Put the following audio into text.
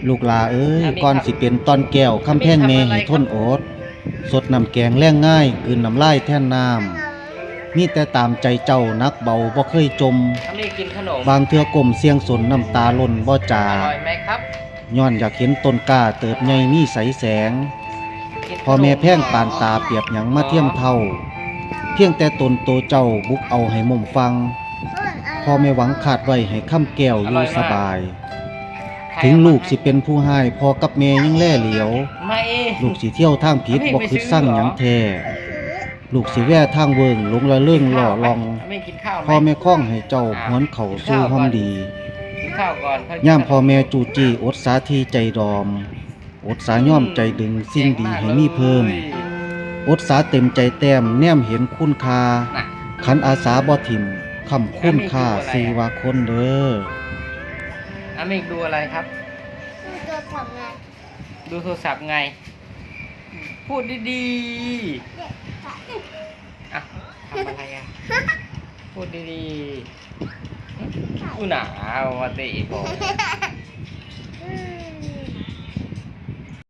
ลูกหลาเอ้ยก่อนสิเป็นตอนแก้วคำแพงแม่ให้ทนอดสดน้ำแกงแล้งง่ายกลืนน้ำลายแท่นน้ำมีแต่ตามใจเจ้านักเบาบ่เคยจมกินขนมบางเทื่อก้มเสียงสนน้ำตาหล่นบ่จาอร่อยไหมครับย้อนอยากเห็นต้นกล้าเติบใหญ่มีใสแสงพ่อแม่แพงปานตาเปรียบหยังมาเทียมเท่าเพียงแต่ตนโตเจ้าบุกเอาให้มุมฟังพ่อแม่หวังขาดไว้ให้ค่ำแก้วอยู่สบายถึงลูกสิเป็นผู้ให้พ่อกับแม่ยังแล่เหลียวลูกสิเที่ยวทางผิดบ่คิดสร้างหยังแท้ลูกสิแว่ทางเวิงลงละเรื่องหล่อลองพ่อแม่คล้องให้เจ้าหวนเข้าสู่ห้องดีย่ามพ่อแม่จูจี้อดสาทีใจดอมอดสาย่อมใจดึงสิ่งดีให้มีเพิ่มอดสาเต็มใจแต้มแนมเห็นคุณค่าขันอาสาบ่ถิ่มคำคุณค่าสื่อว่าคนเด้ออาเมกดูอะไรครับดูโทรศัพท์ไงพูดดีๆอ่ะทำอะไรอ่ะพูดดีๆอุหนามาเตะผม